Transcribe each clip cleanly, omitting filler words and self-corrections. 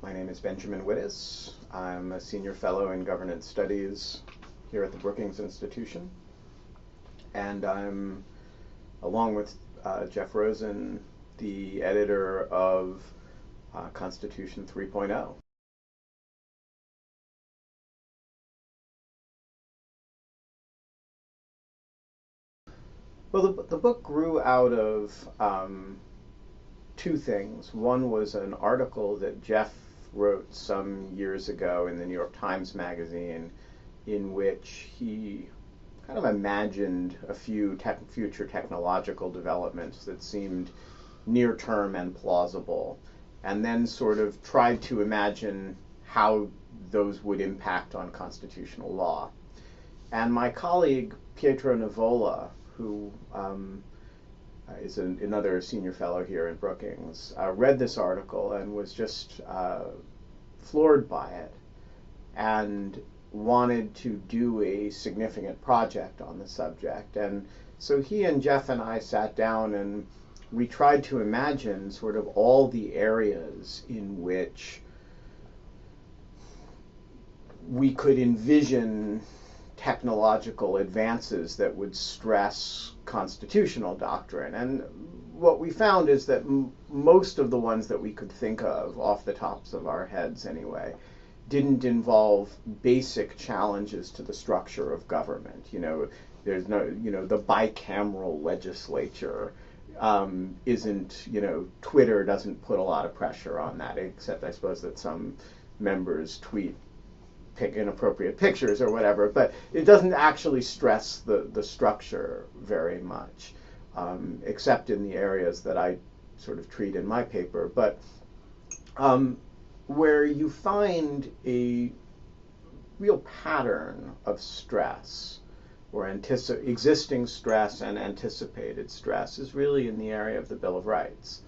My name is Benjamin Wittes. I'm a senior fellow in governance studies here at the Brookings Institution. And I'm, along with Jeff Rosen, the editor of Constitution 3.0. Well, the book grew out of two things. One was an article that Jeff wrote some years ago in the New York Times Magazine, in which he kind of imagined a few future technological developments that seemed near-term and plausible, and then sort of tried to imagine how those would impact on constitutional law. And my colleague Pietro Nivola, who is another senior fellow here in Brookings, read this article and was just floored by it and wanted to do a significant project on the subject. And so he and Jeff and I sat down and we tried to imagine sort of all the areas in which we could envision technological advances that would stress constitutional doctrine. And what we found is that most of the ones that we could think of, off the tops of our heads anyway, didn't involve basic challenges to the structure of government. There's no, the bicameral legislature isn't, Twitter doesn't put a lot of pressure on that, except I suppose that some members tweet inappropriate pictures or whatever, but it doesn't actually stress the structure very much, except in the areas that I sort of treat in my paper. But where you find a real pattern of stress, or existing stress and anticipated stress, is really in the area of the Bill of Rights.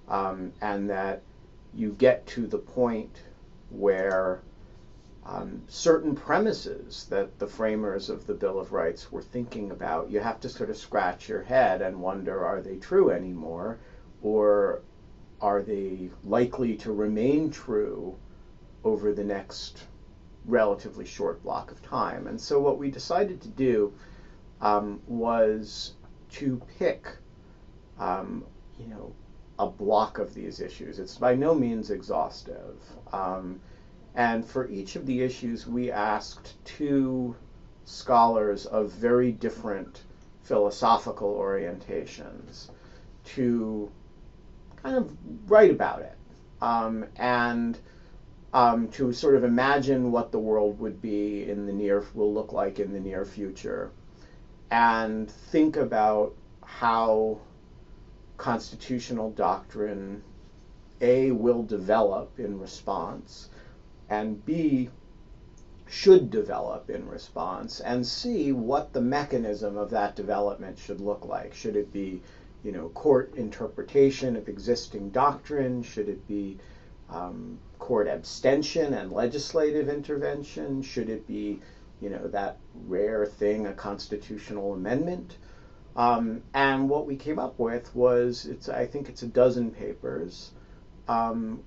And that you get to the point where certain premises that the framers of the Bill of Rights were thinking about, you have to sort of scratch your head and wonder, are they true anymore? Or are they likely to remain true over the next relatively short block of time? And so what we decided to do was to pick a block of these issues. It's by no means exhaustive. And for each of the issues, we asked two scholars of very different philosophical orientations to kind of write about it, and to sort of imagine what the world would be will look like in the near future, and think about how constitutional doctrine, A, will develop in response, and B, should develop in response, and C, what the mechanism of that development should look like. Should it be, court interpretation of existing doctrine? Should it be court abstention and legislative intervention? Should it be, that rare thing, a constitutional amendment? And what we came up with was, I think it's a dozen papers,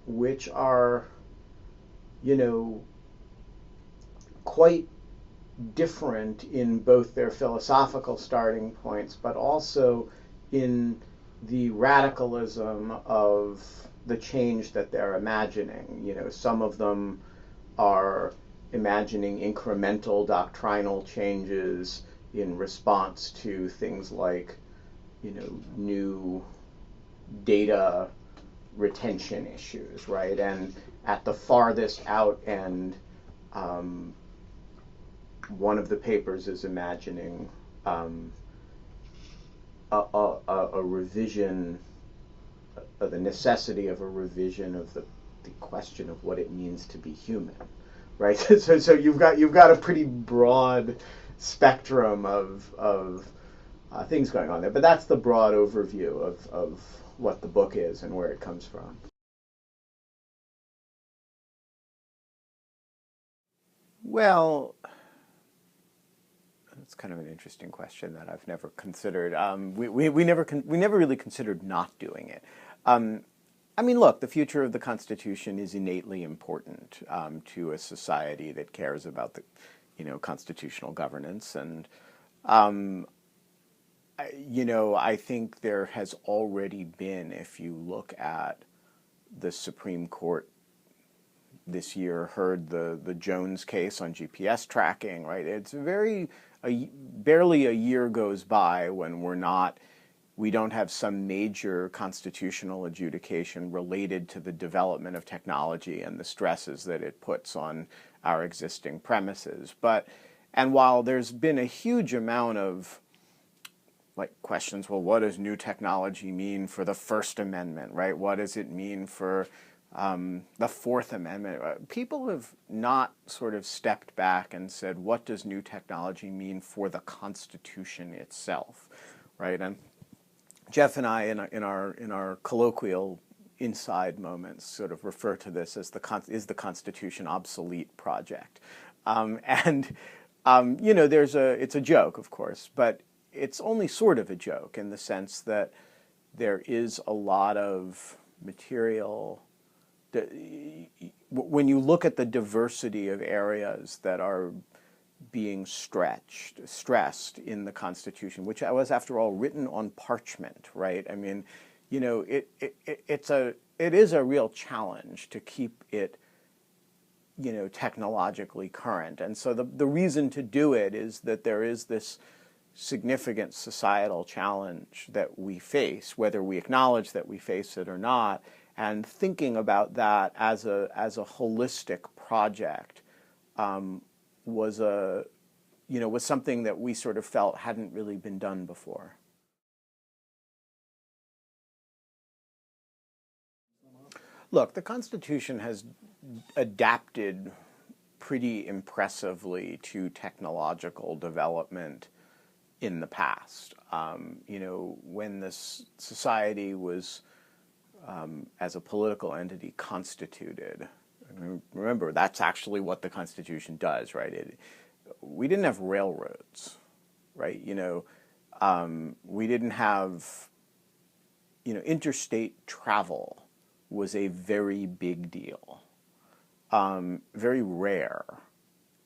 which are quite different in both their philosophical starting points, but also in the radicalism of the change that they're imagining. Some of them are imagining incremental doctrinal changes in response to things like, new data retention issues, right? And at the farthest out end, one of the papers is imagining a revision, the necessity of a revision of the question of what it means to be human, right? So you've got a pretty broad spectrum of things going on there, but that's the broad overview of what the book is and where it comes from. Well, that's kind of an interesting question that I've never considered. We never really considered not doing it. I mean, look, the future of the Constitution is innately important to a society that cares about the, constitutional governance. And, I think there has already been, if you look at the Supreme Court this year, heard the Jones case on GPS tracking, right? It's barely a year goes by when we don't have some major constitutional adjudication related to the development of technology and the stresses that it puts on our existing premises. And while there's been a huge amount of questions, well, what does new technology mean for the First Amendment, right? What does it mean for the Fourth Amendment? People have not sort of stepped back and said, what does new technology mean for the Constitution itself, right? And Jeff and I, in our colloquial inside moments, sort of refer to this as is the Constitution obsolete project, it's a joke, of course, but it's only sort of a joke in the sense that there is a lot of material that, when you look at the diversity of areas that are being stressed in the Constitution, which was, after all, written on parchment, right? I mean, it is a real challenge to keep it, technologically current. And so the reason to do it is that there is this significant societal challenge that we face, whether we acknowledge that we face it or not, and thinking about that as a holistic project was something that we sort of felt hadn't really been done before. Look, the Constitution has adapted pretty impressively to technological development in the past. When this society was, as a political entity, constituted, remember, that's actually what the Constitution does, right? We didn't have railroads, right? We didn't have, interstate travel was a very big deal, very rare,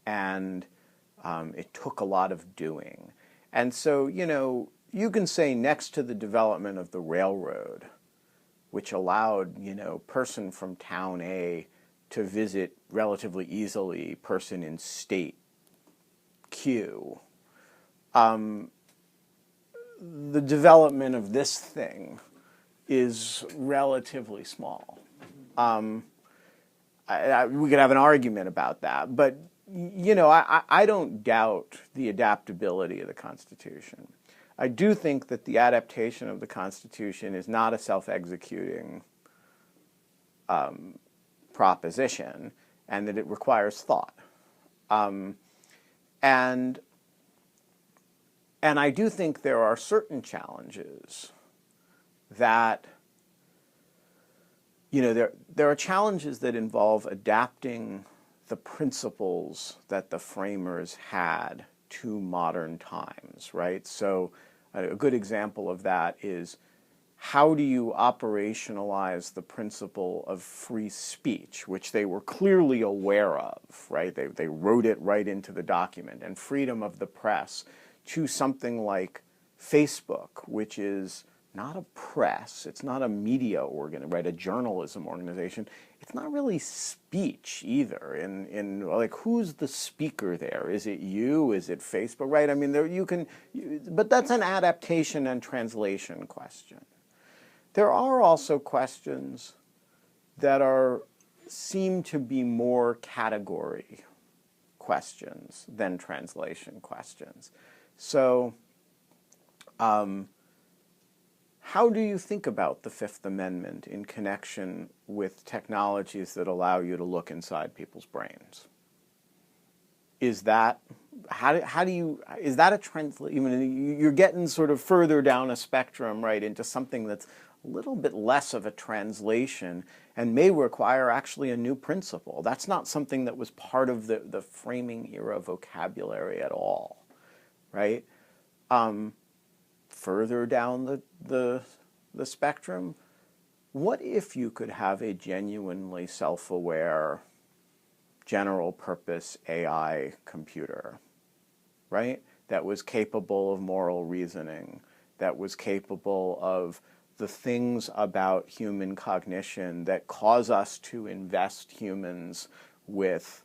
and it took a lot of doing. And so, you can say next to the development of the railroad, which allowed, person from town A to visit relatively easily person in state Q, the development of this thing is relatively small. We could have an argument about that, but I don't doubt the adaptability of the Constitution. I do think that the adaptation of the Constitution is not a self-executing proposition, and that it requires thought. And I do think there are certain challenges that, there are challenges that involve adapting the principles that the framers had to modern times, right? So a good example of that is, how do you operationalize the principle of free speech, which they were clearly aware of, right? They wrote it right into the document, and freedom of the press, to something like Facebook, which is not a press, it's not a media organ, right? A journalism organization. It's not really speech either. In who's the speaker there? Is it you? Is it Facebook? Right? I mean, but that's an adaptation and translation question. There are also questions that seem to be more category questions than translation questions. So, how do you think about the Fifth Amendment in connection with technologies that allow you to look inside people's brains? Is that a translation? You're getting sort of further down a spectrum, right, into something that's a little bit less of a translation and may require actually a new principle. That's not something that was part of the framing era vocabulary at all, right? Further down the spectrum, what if you could have a genuinely self-aware, general-purpose AI computer, right? That was capable of moral reasoning, that was capable of the things about human cognition that cause us to invest humans with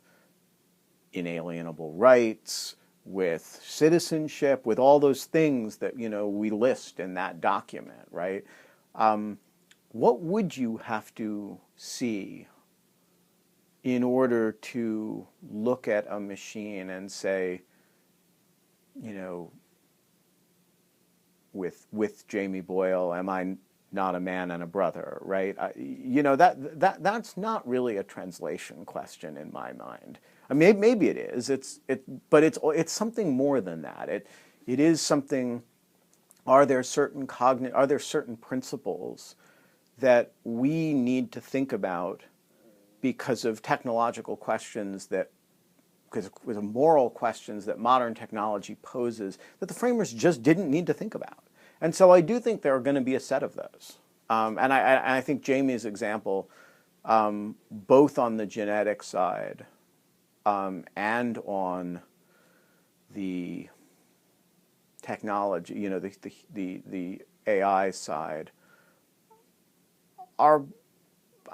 inalienable rights, with citizenship, with all those things that, you know, we list in that document, right? What would you have to see in order to look at a machine and say, you know, with Jamie Boyle, am I not a man and a brother, right? You know, that's not really a translation question in my mind. I mean, maybe it is. But it's something more than that. It is something. Are there certain principles that we need to think about because of technological questions because of moral questions that modern technology poses that the framers just didn't need to think about? And so I do think there are going to be a set of those. And I think Jamie's example, both on the genetic side and on the technology, you know, the AI side, I'm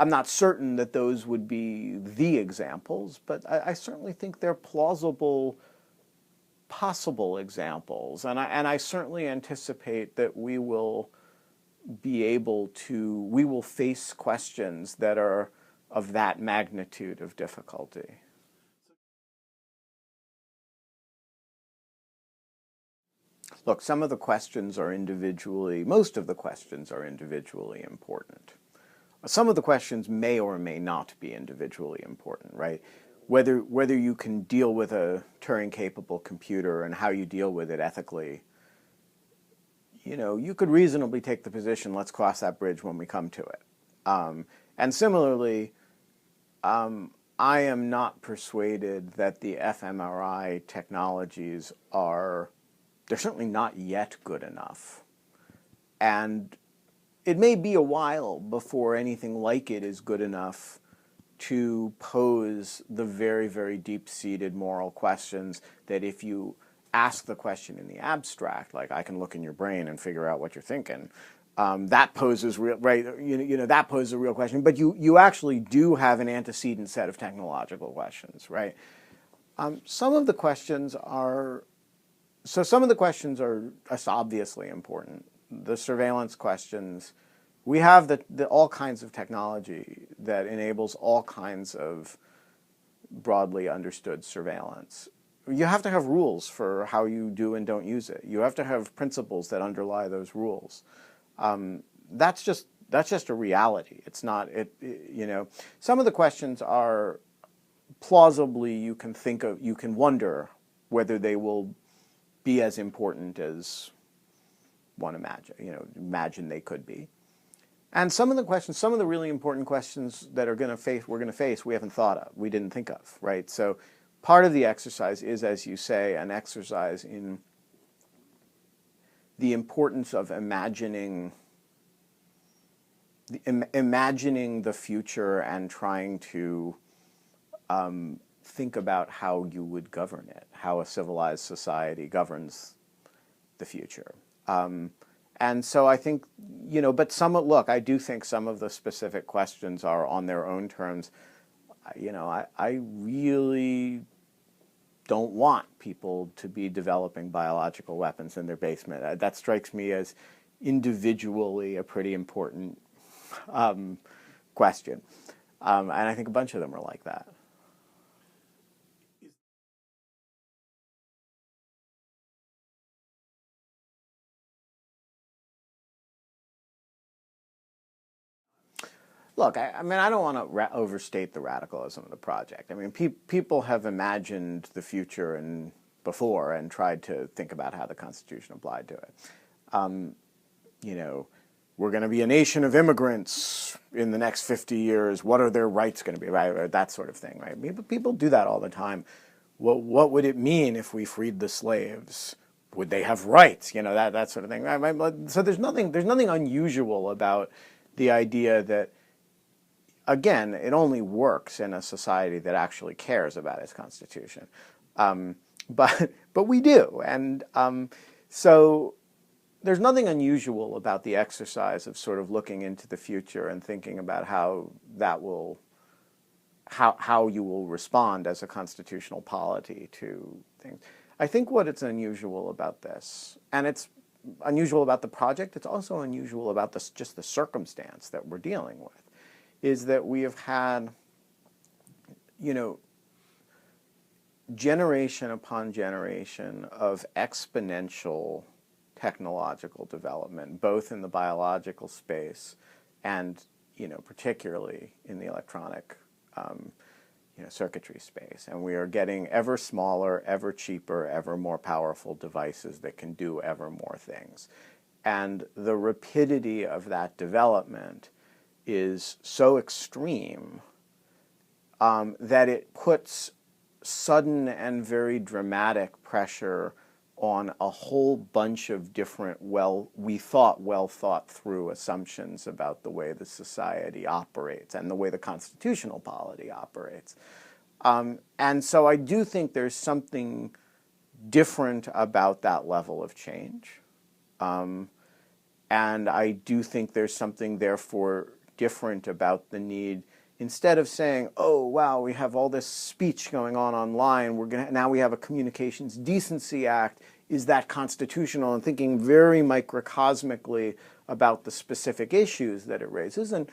not certain that those would be the examples, but I certainly think they're plausible, possible examples. And I certainly anticipate that we will face questions that are of that magnitude of difficulty. Look, most of the questions are individually important. Some of the questions may or may not be individually important, right? Whether you can deal with a Turing-capable computer and how you deal with it ethically, you know, you could reasonably take the position, let's cross that bridge when we come to it. And similarly, I am not persuaded that the fMRI technologies they're certainly not yet good enough. And it may be a while before anything like it is good enough to pose the very, very deep-seated moral questions that if you ask the question in the abstract, like I can look in your brain and figure out what you're thinking, that poses that poses a real question. But you actually do have an antecedent set of technological questions, right? Some of the questions are obviously important. The surveillance questions, we have all kinds of technology that enables all kinds of broadly understood surveillance. You have to have rules for how you do and don't use it. You have to have principles that underlie those rules. That's just a reality. It's not you know. Some of the questions are plausibly you can wonder whether they will be as important as one imagine they could be. And some of the really important questions that we're going to face, we haven't thought of, we didn't think of, right? So part of the exercise is, as you say, an exercise in the importance of imagining the future and trying to think about how you would govern it, how a civilized society governs the future. And so I think, you know, but I do think some of the specific questions are on their own terms. You know, I really don't want people to be developing biological weapons in their basement. That strikes me as individually a pretty important question. And I think a bunch of them are like that. Look, I mean, I don't want to overstate the radicalism of the project. I mean, people have imagined the future before and tried to think about how the Constitution applied to it. You know, we're going to be a nation of immigrants in the next 50 years. What are their rights going to be, right? That sort of thing, right? People do that all the time. What would it mean if we freed the slaves? Would they have rights? You know, that sort of thing. Right? So there's nothing unusual about the idea that, again, it only works in a society that actually cares about its constitution. But we do. And so there's nothing unusual about the exercise of sort of looking into the future and thinking about how you will respond as a constitutional polity to things. I think what it's unusual about this, and it's unusual about the project, it's also unusual about just the circumstance that we're dealing with, is that we have had, generation upon generation of exponential technological development, both in the biological space and, particularly in the electronic circuitry space. And we are getting ever smaller, ever cheaper, ever more powerful devices that can do ever more things. And the rapidity of that development is so extreme that it puts sudden and very dramatic pressure on a whole bunch of different well thought through assumptions about the way the society operates and the way the constitutional polity operates. And so I do think there's something different about that level of change. And I do think there's something, therefore, different about the need, instead of saying, oh, wow, we have all this speech going on online, now we have a Communications Decency Act, is that constitutional? And thinking very microcosmically about the specific issues that it raises. And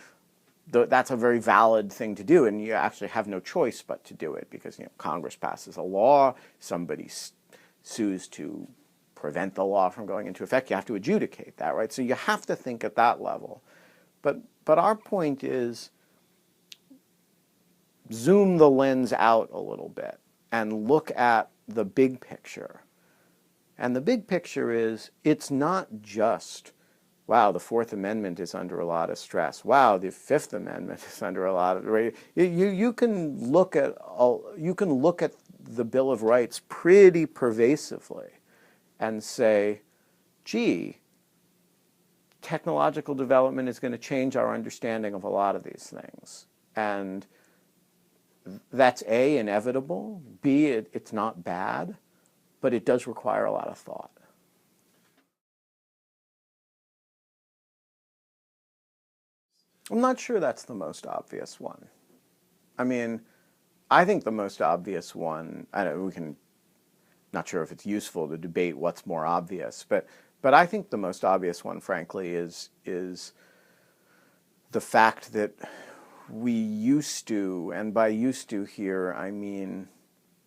that's a very valid thing to do, and you actually have no choice but to do it, because Congress passes a law, somebody sues to prevent the law from going into effect, you have to adjudicate that, right? So you have to think at that level. But our point is, zoom the lens out a little bit and look at the big picture. And the big picture is, it's not just, wow, the Fourth Amendment is under a lot of stress. Wow, the Fifth Amendment is under a lot of, you can look at the Bill of Rights pretty pervasively and say, gee, technological development is going to change our understanding of a lot of these things. And that's A, inevitable, B, it's not bad, but it does require a lot of thought. I'm not sure that's the most obvious one. I mean, I think the most obvious one, not sure if it's useful to debate what's more obvious, but I think the most obvious one, frankly, is the fact that we used to, and by used to here, I mean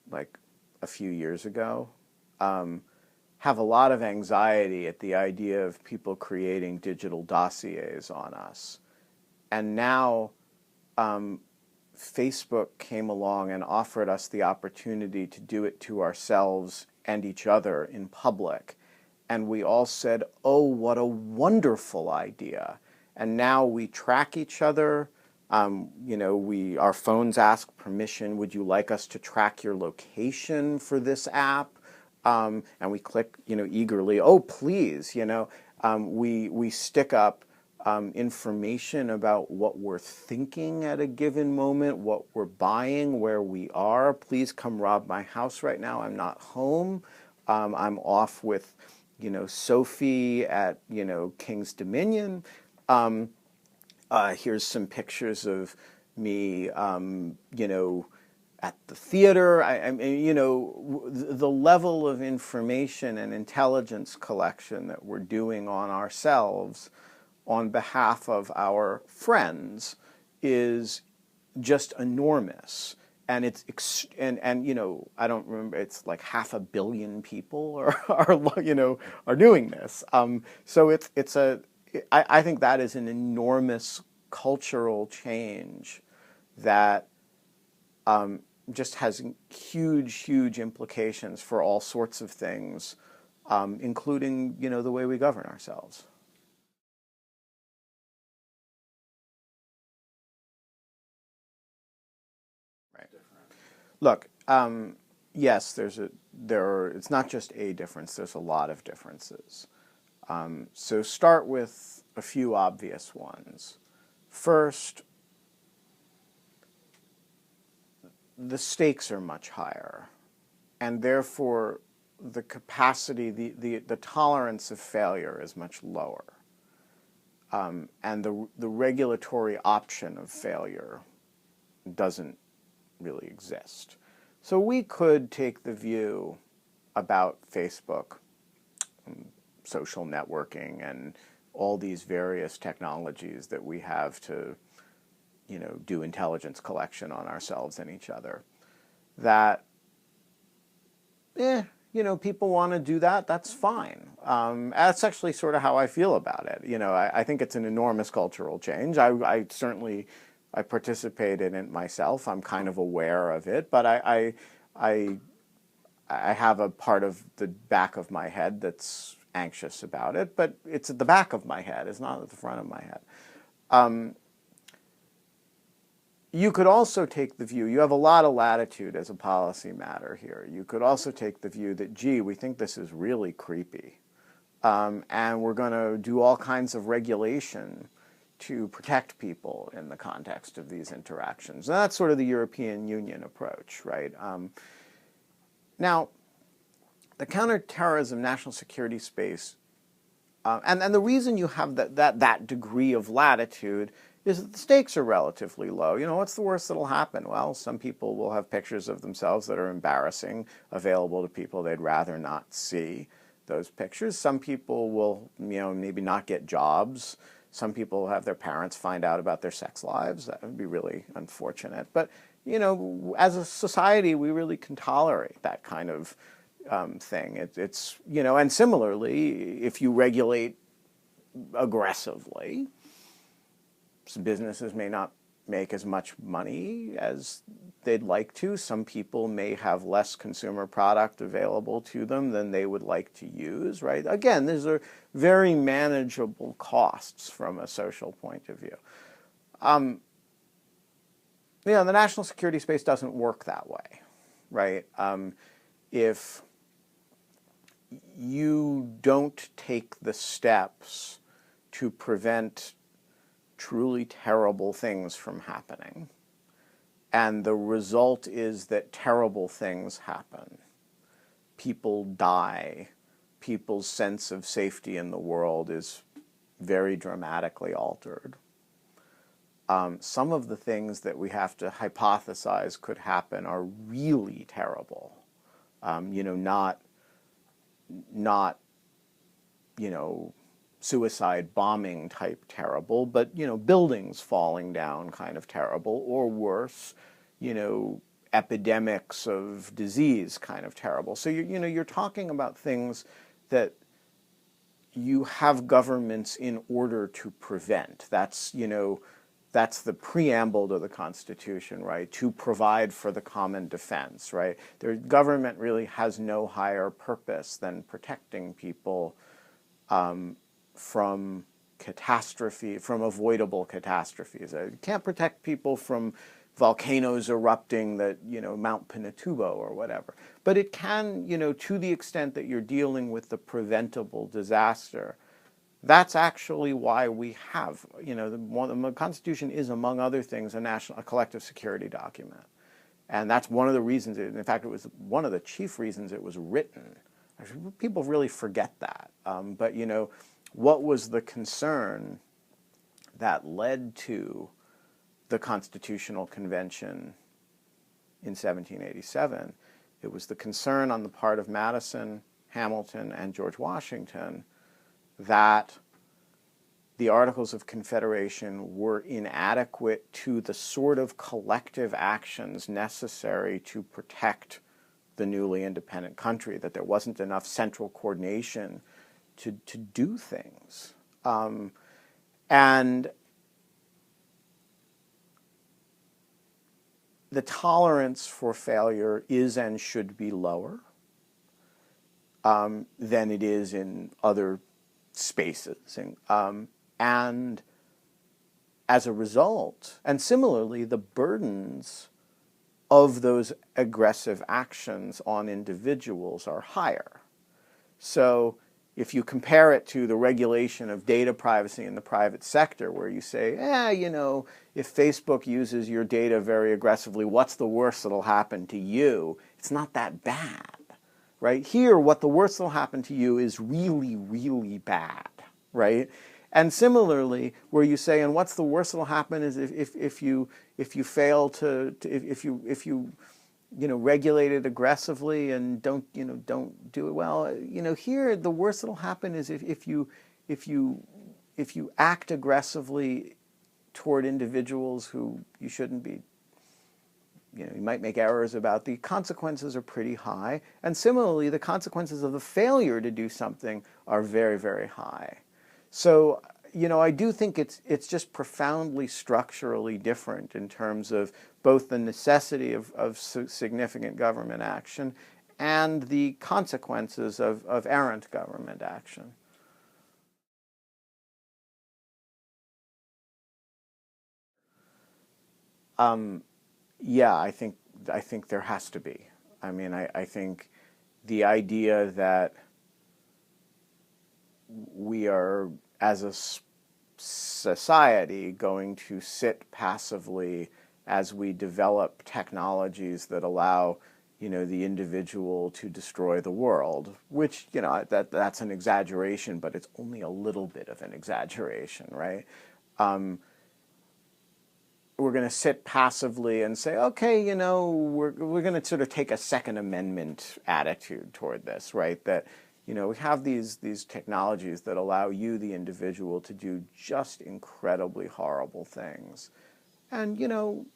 like a few years ago, have a lot of anxiety at the idea of people creating digital dossiers on us. And now Facebook came along and offered us the opportunity to do it to ourselves and each other in public. And we all said, oh, what a wonderful idea. And now we track each other. Our phones ask permission. Would you like us to track your location for this app? And we click, eagerly, oh, please, we stick up information about what we're thinking at a given moment, what we're buying, where we are. Please come rob my house right now. I'm not home. I'm off with, Sophie at, King's Dominion. Here's some pictures of me, at the theater. The level of information and intelligence collection that we're doing on ourselves on behalf of our friends is just enormous. And it's I don't remember, it's like 500 million people are doing this. So I think that is an enormous cultural change that just has huge implications for all sorts of things, including the way we govern ourselves. Right. Look, yes, it's not just a difference. There's a lot of differences. So start with a few obvious ones. First, the stakes are much higher, and therefore the capacity, the tolerance of failure is much lower. And the regulatory option of failure doesn't really exist. So we could take the view about Facebook, and social networking, and all these various technologies that we have to, do intelligence collection on ourselves and each other, that, people want to do that, that's fine. That's actually sort of how I feel about it. I think it's an enormous cultural change. I certainly participate in it myself. I'm kind of aware of it, but I have a part of the back of my head that's anxious about it, but it's at the back of my head. It's not at the front of my head. You could also take the view, you have a lot of latitude as a policy matter here. You could also take the view that, gee, we think this is really creepy, and we're going to do all kinds of regulation to protect people in the context of these interactions. And that's sort of the European Union approach, right? Now, the counterterrorism national security space, and the reason you have that degree of latitude is that the stakes are relatively low. What's the worst that'll happen? Well, some people will have pictures of themselves that are embarrassing available to people they'd rather not see those pictures. Some people will, maybe not get jobs. Some people will have their parents find out about their sex lives. That would be really unfortunate. But, as a society, we really can tolerate that kind of thing. It's and similarly, if you regulate aggressively, businesses may not make as much money as they'd like to. Some people may have less consumer product available to them than they would like to use, right? Again, these are very manageable costs from a social point of view. The national security space doesn't work that way, right? If you don't take the steps to prevent truly terrible things from happening, and the result is that terrible things happen. People die. People's sense of safety in the world is very dramatically altered. Some of the things that we have to hypothesize could happen are really terrible. Not suicide bombing type terrible, but, buildings falling down kind of terrible, or worse, epidemics of disease kind of terrible. So, you're talking about things that you have governments in order to prevent. That's the preamble to the Constitution, right? To provide for the common defense, right? The government really has no higher purpose than protecting people from catastrophe, from avoidable catastrophes. You can't protect people from volcanoes erupting that, Mount Pinatubo or whatever. But it can, to the extent that you're dealing with the preventable disaster, that's actually why we have, the Constitution is, among other things, a collective security document. And that's one of the reasons, in fact, it was one of the chief reasons it was written. People really forget that. But, what was the concern that led to the Constitutional Convention in 1787? It was the concern on the part of Madison, Hamilton, and George Washington that the Articles of Confederation were inadequate to the sort of collective actions necessary to protect the newly independent country, that there wasn't enough central coordination to do things. And the tolerance for failure is and should be lower than it is in other spaces. And as a result, and similarly, the burdens of those aggressive actions on individuals are higher. So if you compare it to the regulation of data privacy in the private sector, where you say, you know, if Facebook uses your data very aggressively, what's the worst that'll happen to you? It's not that bad, right? Here, what the worst that'll happen to you is really, really bad, right? And similarly, where you say, and what's the worst that'll happen is if you fail if you regulate it aggressively and don't do it well. Here the worst that'll happen is if you act aggressively toward individuals who you shouldn't be. You might make errors about. The consequences are pretty high, and similarly, the consequences of the failure to do something are very, very high. So, I do think it's just profoundly structurally different in terms of both the necessity of significant government action and the consequences of errant government action. Yeah, I think there has to be. I mean, I think the idea that we are, as a society, going to sit passively as we develop technologies that allow, the individual to destroy the world, which, that's an exaggeration, but it's only a little bit of an exaggeration, right? We're going to sit passively and say, okay, we're going to sort of take a Second Amendment attitude toward this, right? That, we have these technologies that allow you, the individual, to do just incredibly horrible things. And, you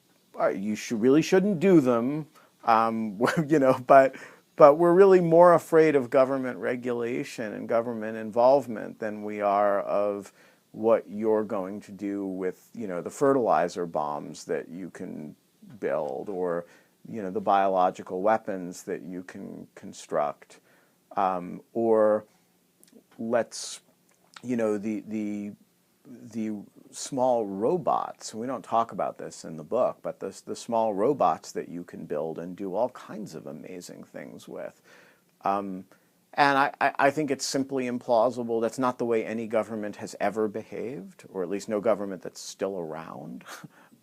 really shouldn't do them, but we're really more afraid of government regulation and government involvement than we are of what you're going to do with, the fertilizer bombs that you can build, or, the biological weapons that you can construct. Or let's, the small robots. We don't talk about this in the book, but the small robots that you can build and do all kinds of amazing things with. And I think it's simply implausible. That's not the way any government has ever behaved, or at least no government that's still around.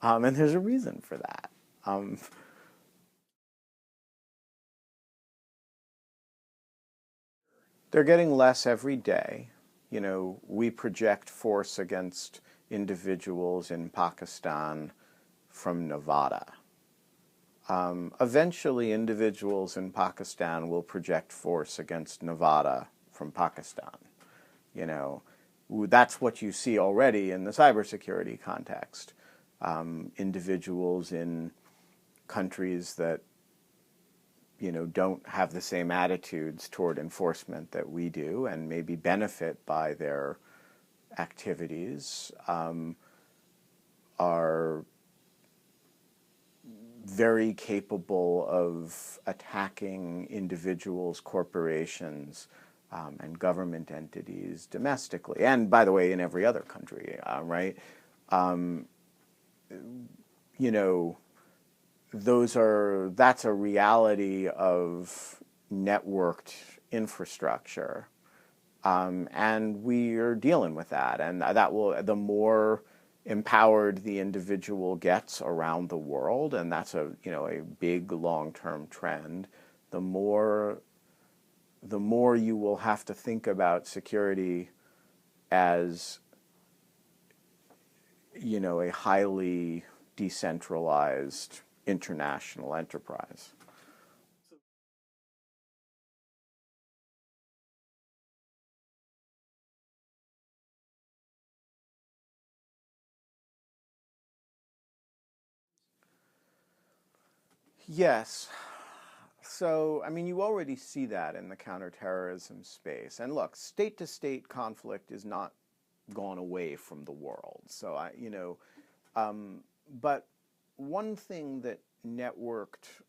And there's a reason for that. They're getting less every day. We project force against individuals in Pakistan from Nevada. Eventually, individuals in Pakistan will project force against Nevada from Pakistan. That's what you see already in the cybersecurity context. Individuals in countries that don't have the same attitudes toward enforcement that we do, and maybe benefit by their activities, are very capable of attacking individuals, corporations, and government entities domestically, and by the way, in every other country, right? That's a reality of networked infrastructure, and we are dealing with that. And the more empowered the individual gets around the world, and that's a big long-term trend, the more you will have to think about security as a highly decentralized international enterprise. Yes. So, I mean, you already see that in the counterterrorism space. And look, state-to-state conflict is not gone away from the world. So, but one thing that networked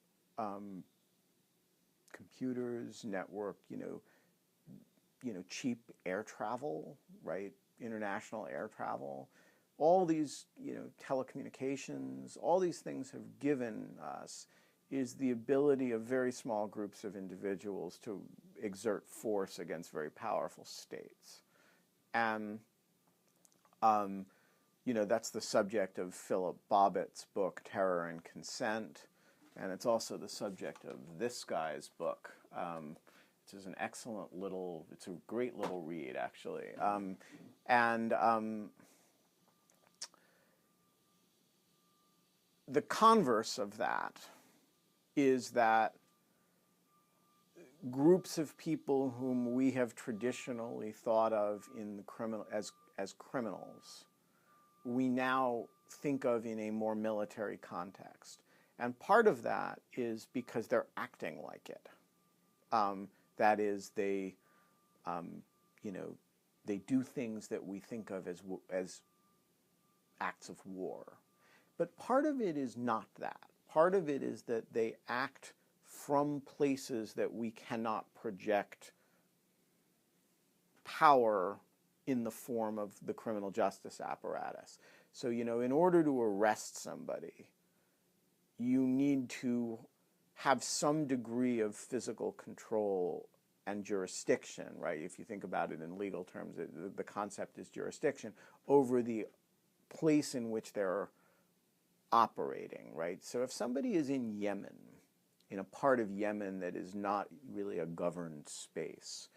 computers, cheap air travel, right? International air travel, all these, telecommunications, all these things have given us is the ability of very small groups of individuals to exert force against very powerful states. And, that's the subject of Philip Bobbitt's book, Terror and Consent, and it's also the subject of this guy's book, which is an excellent it's a great little read, actually. The converse of that is that groups of people whom we have traditionally thought of in the as criminals, we now think of in a more military context. And part of that is because they're acting like it. That is, they do things that we think of as acts of war. But part of it is not that. Part of it is that they act from places that we cannot project power in the form of the criminal justice apparatus. So, in order to arrest somebody, you need to have some degree of physical control and jurisdiction, right? If you think about it in legal terms, the concept is jurisdiction over the place in which they're operating, right? So if somebody is in Yemen, in a part of Yemen that is not really a governed space,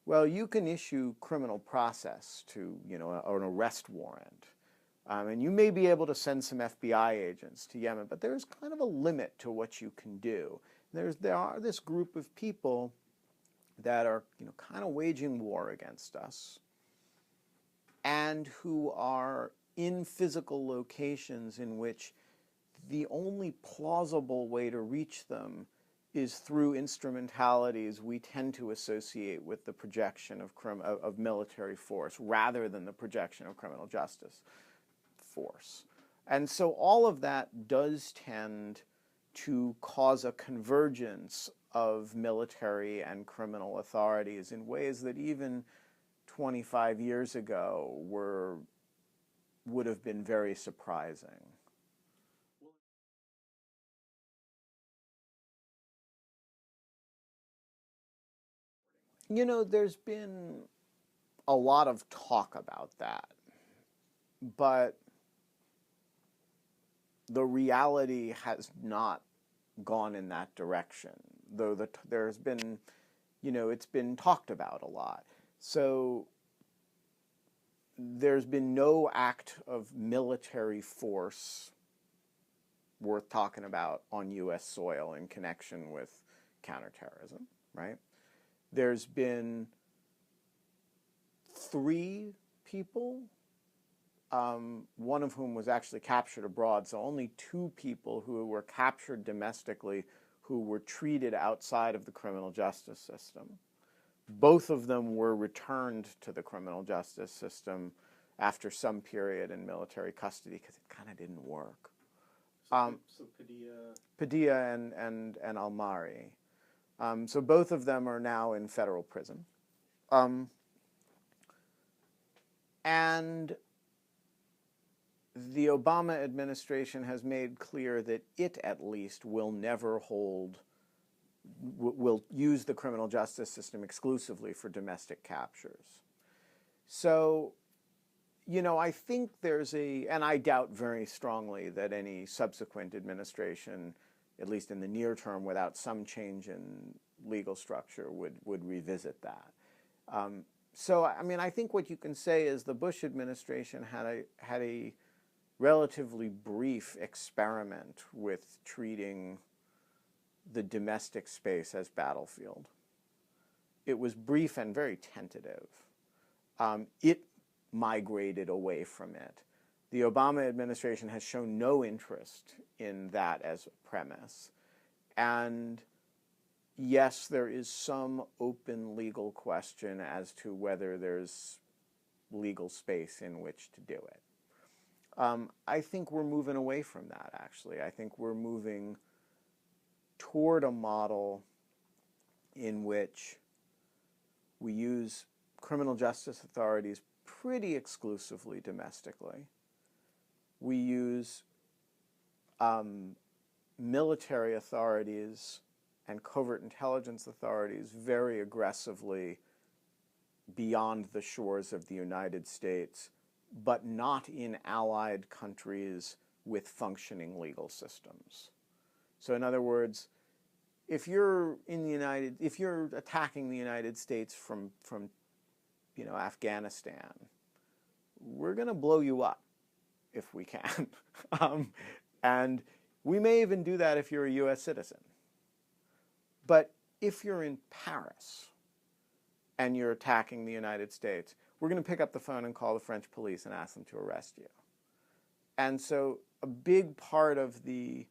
well, you can issue criminal process to, an arrest warrant. And you may be able to send some FBI agents to Yemen, but there's kind of a limit to what you can do. There are this group of people that are, kind of waging war against us, and who are in physical locations in which the only plausible way to reach them is through instrumentalities we tend to associate with the projection of military force rather than the projection of criminal justice force. And so all of that does tend to cause a convergence of military and criminal authorities in ways that even 25 years ago would have been very surprising. There's been a lot of talk about that, but the reality has not gone in that direction, though there's been, it's been talked about a lot. So there's been no act of military force worth talking about on U.S. soil in connection with counterterrorism, right? There's been 3 people, one of whom was actually captured abroad, so only 2 people who were captured domestically who were treated outside of the criminal justice system. Both of them were returned to the criminal justice system after some period in military custody because it kind of didn't work. So Padilla and Almari. So both of them are now in federal prison. And the Obama administration has made clear that it, at least, will never will use the criminal justice system exclusively for domestic captures. So, I think and I doubt very strongly that any subsequent administration, at least in the near term, without some change in legal structure, would revisit that. So, I think what you can say is the Bush administration had a relatively brief experiment with treating the domestic space as battlefield. It was brief and very tentative. It migrated away from it. The Obama administration has shown no interest in that as a premise. And yes, there is some open legal question as to whether there's legal space in which to do it. I think we're moving away from that, actually. I think we're moving toward a model in which we use criminal justice authorities pretty exclusively domestically. We use military authorities and covert intelligence authorities very aggressively beyond the shores of the United States, but not in allied countries with functioning legal systems. So in other words, if you're attacking the United States from Afghanistan, we're going to blow you up if we can. And we may even do that if you're a U.S. citizen. But if you're in Paris and you're attacking the United States, we're going to pick up the phone and call the French police and ask them to arrest you. And so a big part of the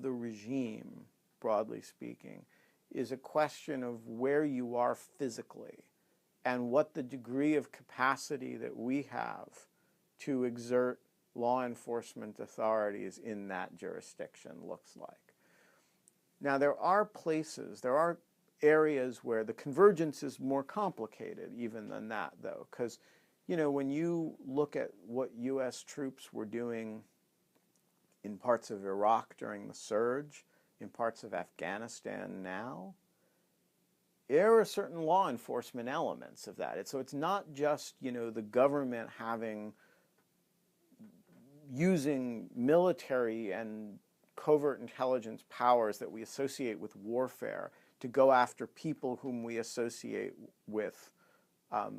regime, broadly speaking, is a question of where you are physically and what the degree of capacity that we have to exert law enforcement authorities in that jurisdiction looks like. Now, there are areas where the convergence is more complicated even than that, though, because, when you look at what U.S. troops were doing in parts of Iraq during the surge, in parts of Afghanistan now, there are certain law enforcement elements of that. So it's not just, the government using military and covert intelligence powers that we associate with warfare to go after people whom we associate with, as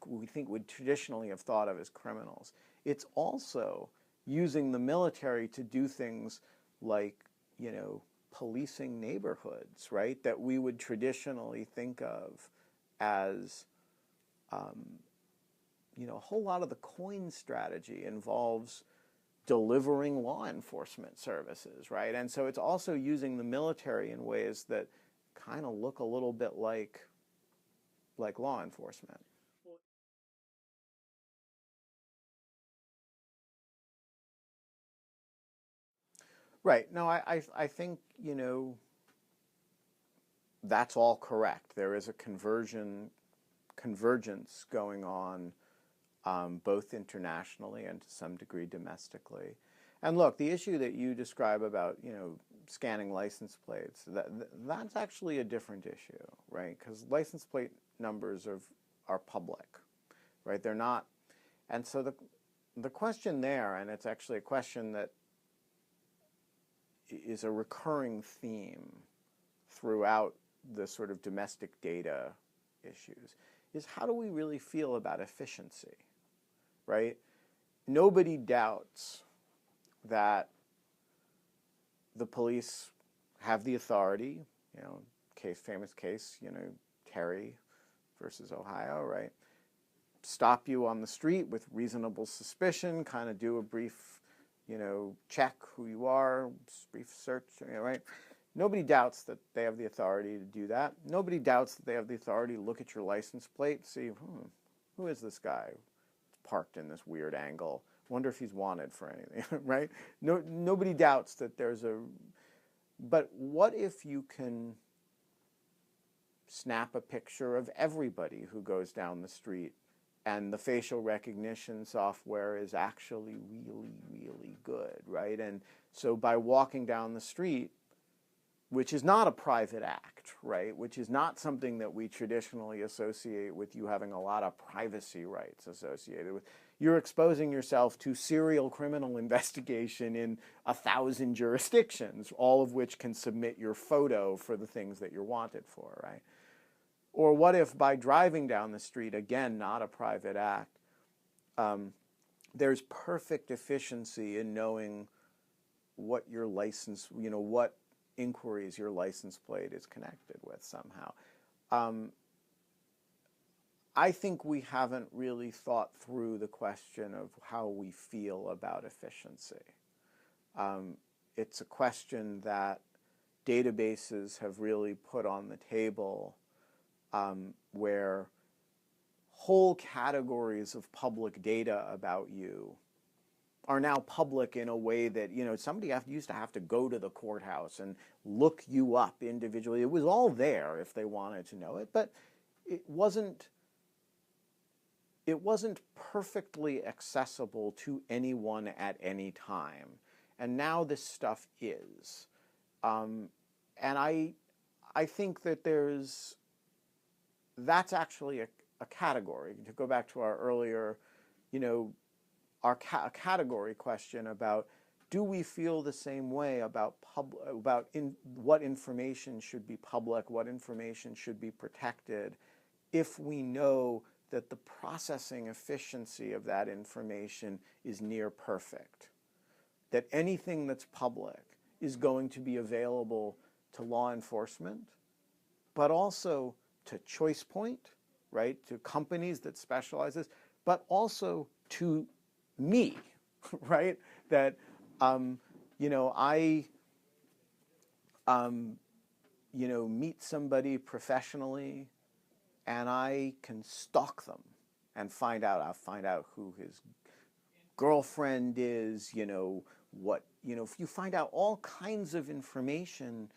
we think would traditionally have thought of as criminals. It's also using the military to do things like, policing neighborhoods, right, that we would traditionally think of as, a whole lot of the coin strategy involves delivering law enforcement services, right? And so it's also using the military in ways that kind of look a little bit like law enforcement. Right. No, I think, that's all correct. There is a convergence going on, both internationally and to some degree domestically. And look, the issue that you describe about, scanning license plates, that's actually a different issue, right? Because license plate numbers are public, right? They're not. And so the question there, and it's actually a question that is a recurring theme throughout the sort of domestic data issues, is how do we really feel about efficiency, right? Nobody doubts that the police have the authority, famous case, Terry versus Ohio, right? Stop you on the street with reasonable suspicion, kind of do a brief, check who you are, brief search, right? Nobody doubts that they have the authority to do that. Nobody doubts that they have the authority to look at your license plate, see, who is this guy parked in this weird angle? Wonder if he's wanted for anything, right? Nobody doubts that there's but what if you can snap a picture of everybody who goes down the street and the facial recognition software is actually really, really good, right? And so by walking down the street, which is not a private act, right? Which is not something that we traditionally associate with you having a lot of privacy rights associated with. You're exposing yourself to serial criminal investigation in 1,000 jurisdictions, all of which can submit your photo for the things that you're wanted for, right? Or what if by driving down the street, again, not a private act, there's perfect efficiency in knowing what your license, what inquiries your license plate is connected with somehow. I think we haven't really thought through the question of how we feel about efficiency. It's a question that databases have really put on the table, where whole categories of public data about you are now public in a way that, somebody used to have to go to the courthouse and look you up individually. It was all there if they wanted to know it, but it wasn't it wasn't perfectly accessible to anyone at any time. And now this stuff is. And I think that that's actually a category. To go back to our earlier, a category question about, do we feel the same way about what information should be public, what information should be protected, if we know that the processing efficiency of that information is near perfect, that anything that's public is going to be available to law enforcement, but also to Choice Point, right, to companies that specialize this, but also to me, right, that, I, meet somebody professionally, and I can stalk them and I'll find out who his girlfriend is, if you find out all kinds of information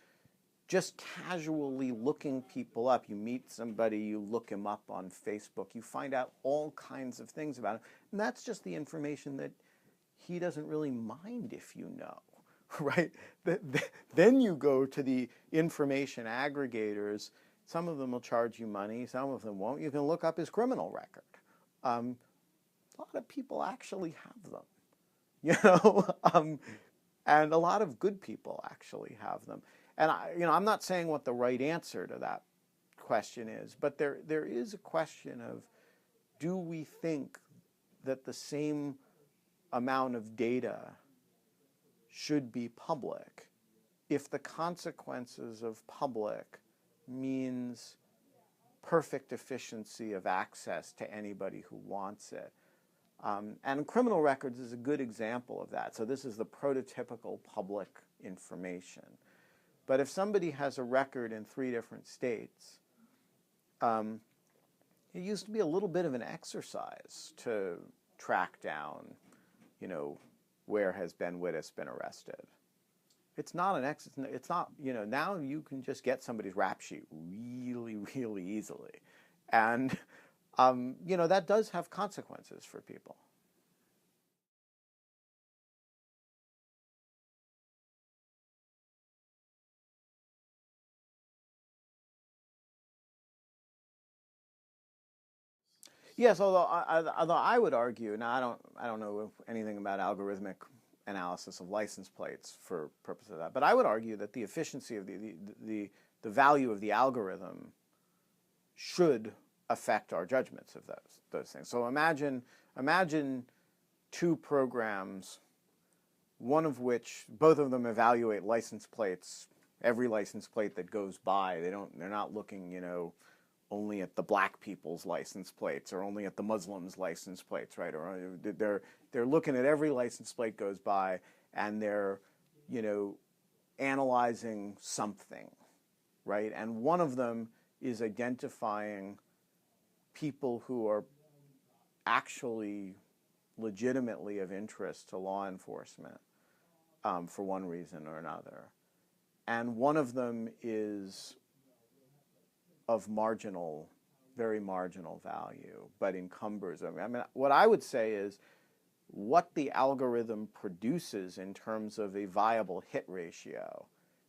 just casually looking people up. You meet somebody, you look him up on Facebook, you find out all kinds of things about him. And that's just the information that he doesn't really mind if you know, right? Then you go to the information aggregators. Some of them will charge you money, some of them won't. You can look up his criminal record. A lot of people actually have them, and a lot of good people actually have them. And I'm not saying what the right answer to that question is, but there is a question of, do we think that the same amount of data should be public if the consequences of public means perfect efficiency of access to anybody who wants it? And criminal records is a good example of that. So this is the prototypical public information. But if somebody has a record in 3 different states, it used to be a little bit of an exercise to track down, where has Ben Wittes been arrested. It's not it's not, now you can just get somebody's rap sheet really, really easily. And, that does have consequences for people. Yes, although I would argue, now I don't know anything about algorithmic analysis of license plates for purpose of that, but I would argue that the efficiency of the value of the algorithm should affect our judgments of those things. So imagine 2 programs, both of them evaluate license plates, every license plate that goes by. They're not looking, only at the black people's license plates or only at the Muslims' license plates, right? Or they're looking at every license plate goes by, and they're, analyzing something, right? And one of them is identifying people who are actually legitimately of interest to law enforcement for one reason or another. And one of them is of very marginal value, but encumbers them. I mean, what I would say is what the algorithm produces in terms of a viable hit ratio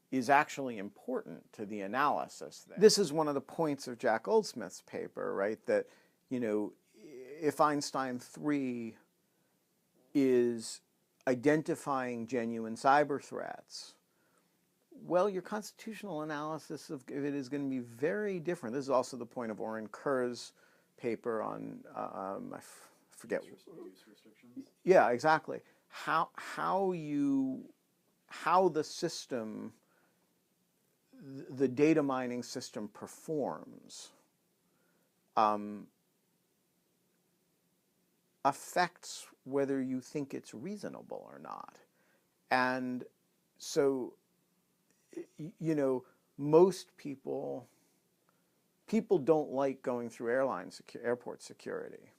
is actually important to the analysis there. This is one of the points of Jack Goldsmith's paper, right? That, if Einstein 3 is identifying genuine cyber threats, well, your constitutional analysis of it is going to be very different. This is also the point of Oren Kerr's paper on, I forget. Use restrictions. Yeah, exactly. How the system, the data mining system performs affects whether you think it's reasonable or not. And so, most people don't like going through airport security.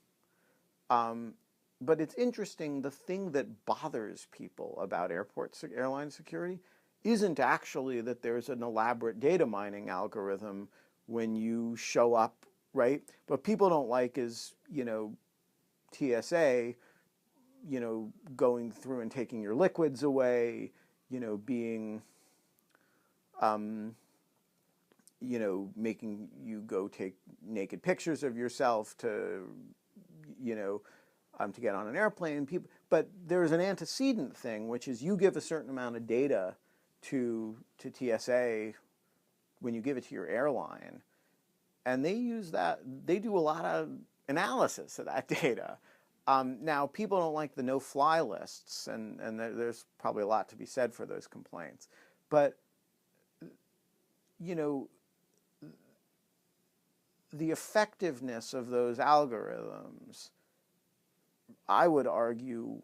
But it's interesting, the thing that bothers people about airline security isn't actually that there's an elaborate data mining algorithm when you show up, right? What people don't like is, TSA, going through and taking your liquids away, being, making you go take naked pictures of yourself to get on an airplane. But there's an antecedent thing, which is you give a certain amount of data to TSA when you give it to your airline, and they use that. They do a lot of analysis of that data. Now, people don't like the no-fly lists, and there's probably a lot to be said for those complaints. But, the effectiveness of those algorithms, I would argue,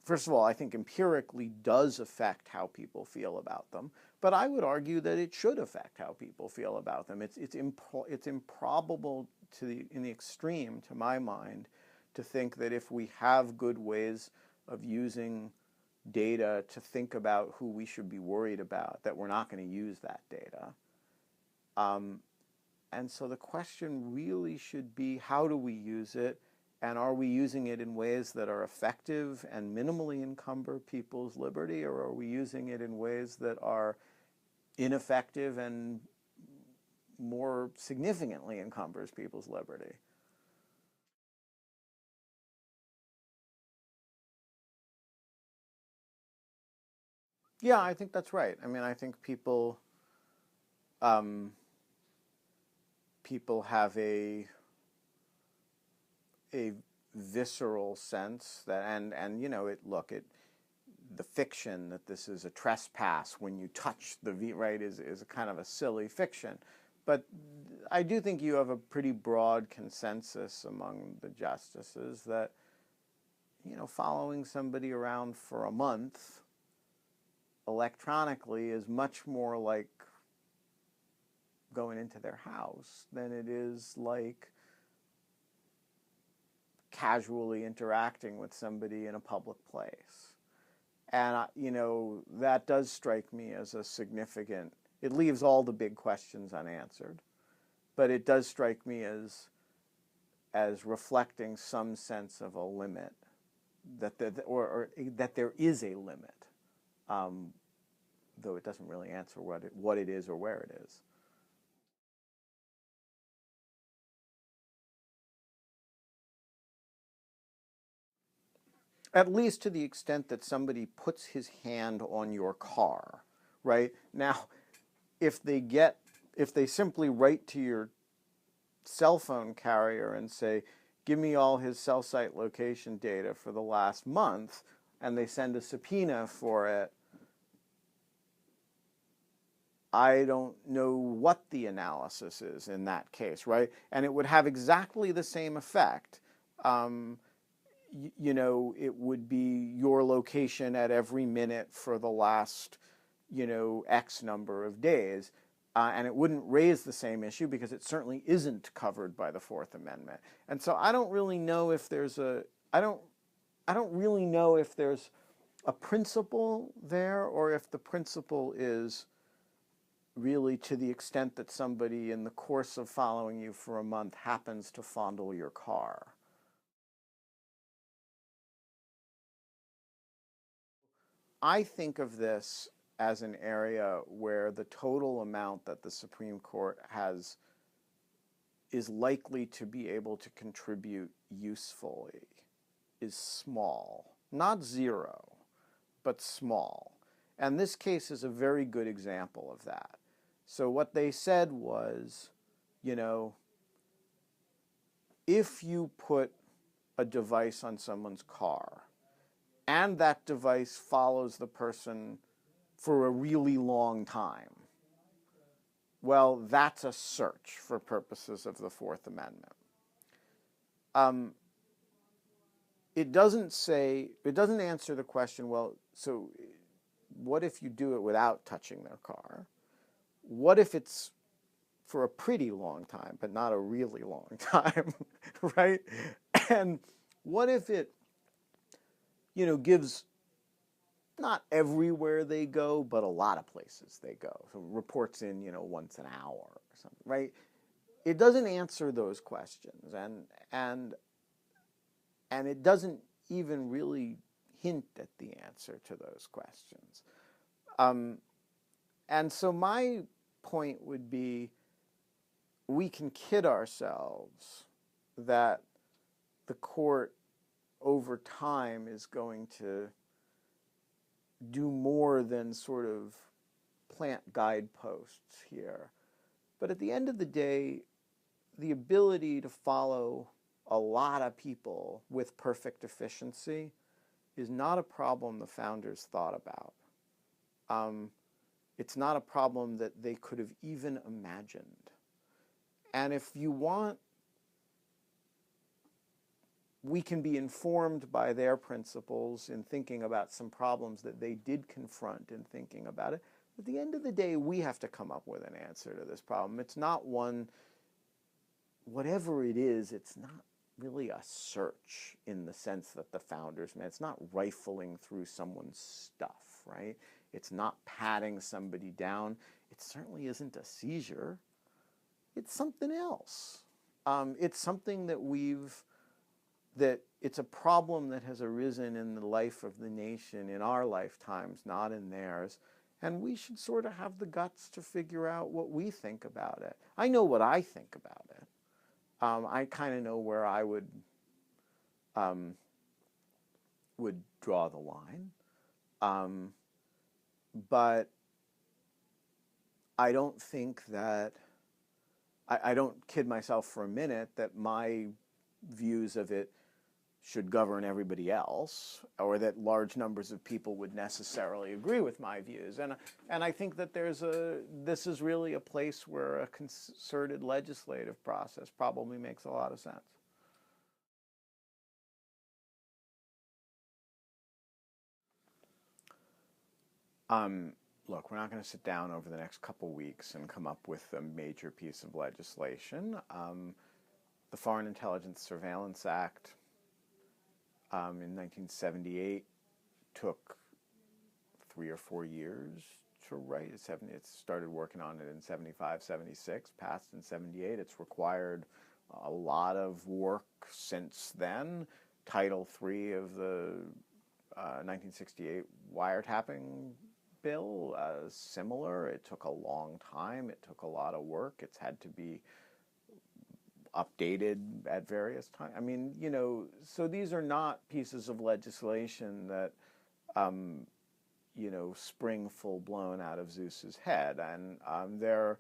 first of all, I think empirically does affect how people feel about them, but I would argue that it should affect how people feel about them. It's improbable in the extreme, to my mind, to think that if we have good ways of using data to think about who we should be worried about, that we're not going to use that data. And so the question really should be, how do we use it? And are we using it in ways that are effective and minimally encumber people's liberty, or are we using it in ways that are ineffective and more significantly encumbers people's liberty? Yeah, I think that's right. I mean, I think people have a visceral sense that, the fiction that this is a trespass when you touch the right is a kind of a silly fiction. But I do think you have a pretty broad consensus among the justices that, following somebody around for a month electronically is much more like going into their house than it is like casually interacting with somebody in a public place. And, that does strike me as a significant, it leaves all the big questions unanswered, but it does strike me as reflecting some sense of a limit, that there is a limit, though it doesn't really answer what it is or where it is. At least to the extent that somebody puts his hand on your car, right? Now, if they simply write to your cell phone carrier and say, give me all his cell site location data for the last month, and they send a subpoena for it, I don't know what the analysis is in that case, right? And it would have exactly the same effect. It would be your location at every minute for the last, X number of days. And it wouldn't raise the same issue because it certainly isn't covered by the Fourth Amendment. And so I don't really know if there's I don't really know if there's a principle there, or if the principle is really to the extent that somebody in the course of following you for a month happens to fondle your car. I think of this as an area where the total amount that the Supreme Court is likely to be able to contribute usefully is small. Not zero, but small. And this case is a very good example of that. So what they said was, if you put a device on someone's car, and that device follows the person for a really long time, well, that's a search for purposes of the Fourth Amendment. It doesn't answer the question, well, so what if you do it without touching their car? What if it's for a pretty long time, but not a really long time, right? And what if it, gives not everywhere they go, but a lot of places they go. So reports in, once an hour or something, right? It doesn't answer those questions. And And it doesn't even really hint at the answer to those questions. And so my point would be, we can kid ourselves that the court over time is going to do more than sort of plant guideposts here. But at the end of the day, the ability to follow a lot of people with perfect efficiency is not a problem the founders thought about. It's not a problem that they could have even imagined. And if you want, we can be informed by their principles in thinking about some problems that they did confront in thinking about it. At the end of the day, we have to come up with an answer to this problem. It's not one, whatever it is, it's not really a search in the sense that the founders made. It's not rifling through someone's stuff, right? It's not patting somebody down. It certainly isn't a seizure. It's something else. It's something that it's a problem that has arisen in the life of the nation in our lifetimes, not in theirs. And we should sort of have the guts to figure out what we think about it. I know what I think about it. I kind of know where I would draw the line. But I don't think that, I don't kid myself for a minute that my views of it should govern everybody else, or that large numbers of people would necessarily agree with my views. And I think that this is really a place where a concerted legislative process probably makes a lot of sense. Look, we're not going to sit down over the next couple weeks and come up with a major piece of legislation. The Foreign Intelligence Surveillance Act in 1978 took 3 or 4 years to write. It started working on it in 75, 76, passed in 78. It's required a lot of work since then. Title III of the 1968 wiretapping bill, similar. It took a long time. It took a lot of work. It's had to be updated at various times. I mean, so these are not pieces of legislation that, spring full-blown out of Zeus's head. And they're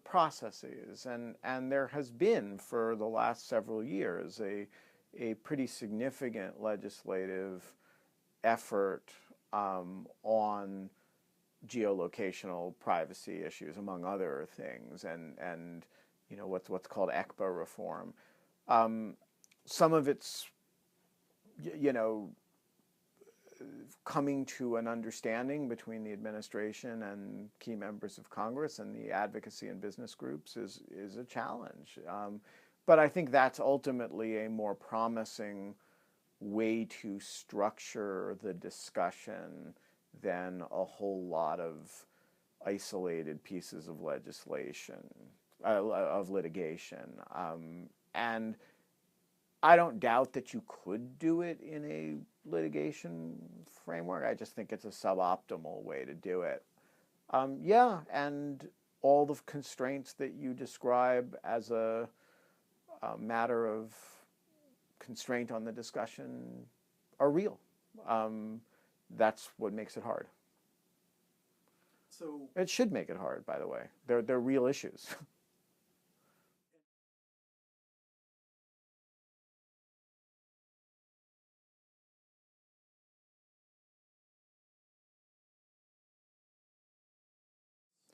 processes. And there has been, for the last several years, a pretty significant legislative effort on geolocational privacy issues, among other things, and what's called ECPA reform. Some of it's, coming to an understanding between the administration and key members of Congress and the advocacy and business groups is a challenge. But I think that's ultimately a more promising way to structure the discussion than a whole lot of isolated pieces of legislation, of litigation. And I don't doubt that you could do it in a litigation framework. I just think it's a suboptimal way to do it. And all the constraints that you describe as a matter of constraint on the discussion are real. That's what makes it hard. So it should make it hard, by the way. They're real issues.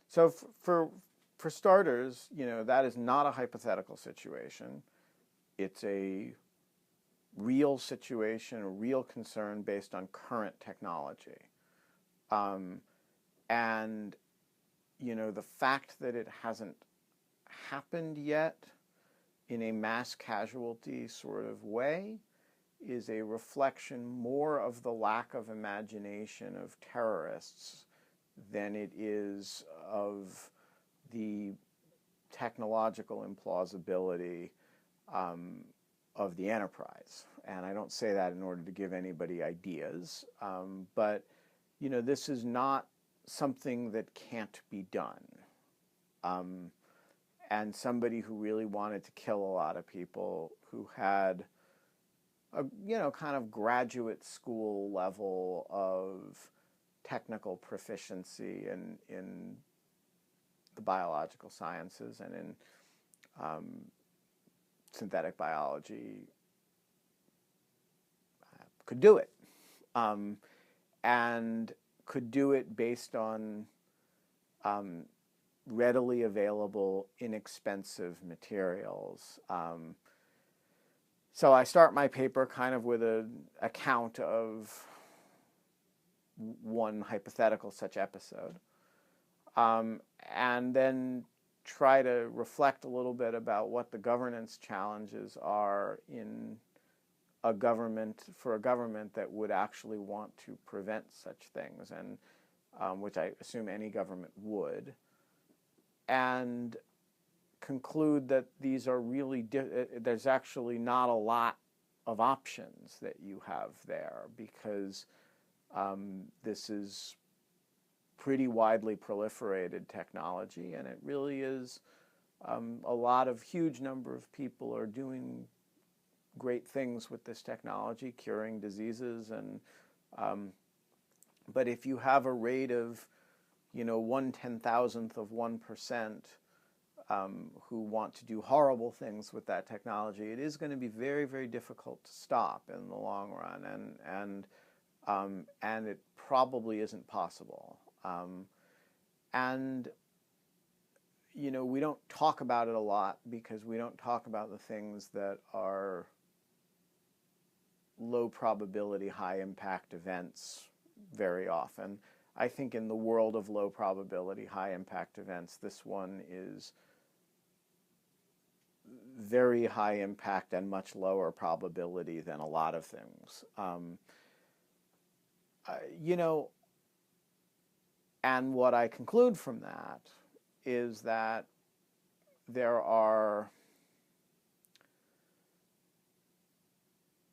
So for starters, that is not a hypothetical situation. It's a real situation, a real concern based on current technology. And, the fact that it hasn't happened yet in a mass casualty sort of way is a reflection more of the lack of imagination of terrorists than it is of the technological implausibility of the enterprise. And I don't say that in order to give anybody ideas, but this is not something that can't be done. And somebody who really wanted to kill a lot of people, who had a kind of graduate school level of technical proficiency in the biological sciences and in synthetic biology, could do it, and could do it based on readily available, inexpensive materials. So I start my paper kind of with an account of one hypothetical such episode, and then try to reflect a little bit about what the governance challenges are in a government, for a government that would actually want to prevent such things, and which I assume any government would, and conclude that these are really, there's actually not a lot of options that you have there, because this is pretty widely proliferated technology, and it really is a lot of huge number of people are doing great things with this technology, curing diseases, and but if you have a rate of 1/10,000th of 1% who want to do horrible things with that technology, it is going to be very, very difficult to stop in the long run, and it probably isn't possible. And we don't talk about it a lot because we don't talk about the things that are low probability, high impact events very often. I think in the world of low probability, high impact events, this one is very high impact and much lower probability than a lot of things. And what I conclude from that is that there are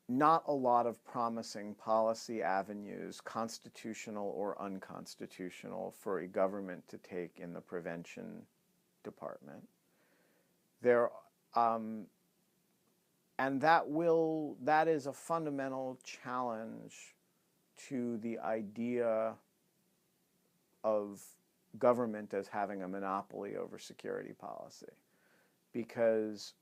not a lot of promising policy avenues, constitutional or unconstitutional, for a government to take in the prevention department. And that is a fundamental challenge to the idea of government as having a monopoly over security policy, because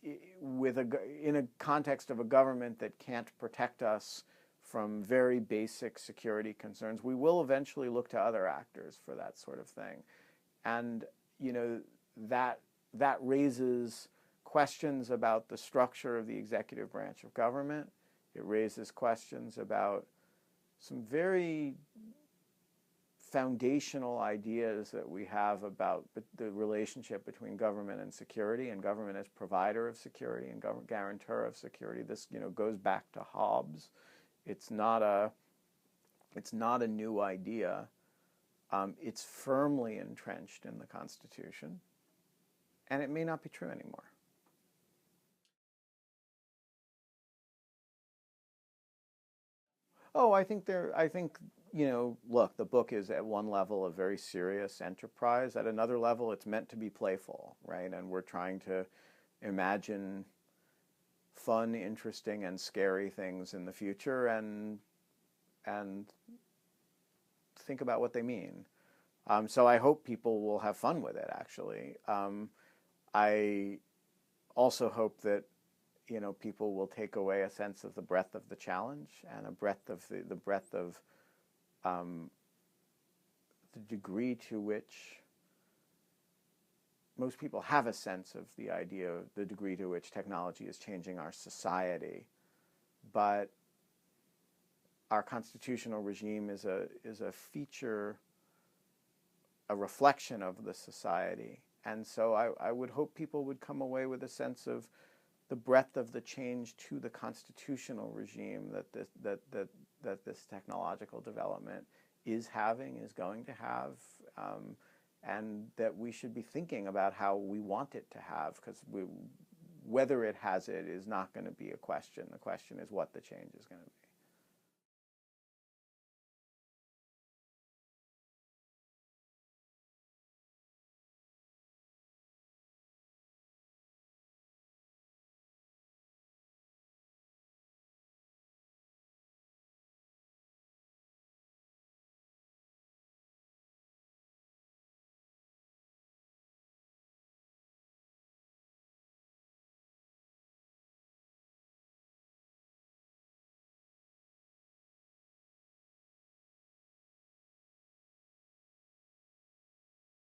in a context of a government that can't protect us from very basic security concerns, we will eventually look to other actors for that sort of thing. And that raises questions about the structure of the executive branch of government. It raises questions about some very foundational ideas that we have about the relationship between government and security, and government as provider of security and guarantor of security. This goes back to Hobbes. It's not a new idea. It's firmly entrenched in the Constitution, and it may not be true anymore. Oh, I think look, the book is at one level a very serious enterprise. At another level, it's meant to be playful, right? And we're trying to imagine fun, interesting, and scary things in the future, and think about what they mean. So I hope people will have fun with it, actually. I also hope that people will take away a sense of the breadth of the challenge and a breadth of the breadth of the degree to which most people have a sense of the idea of the degree to which technology is changing our society. But our constitutional regime is a feature, a reflection of the society. And so I would hope people would come away with a sense of the breadth of the change to the constitutional regime that this technological development is going to have, and that we should be thinking about how we want it to have, because whether it has it is not going to be a question. The question is what the change is going to be.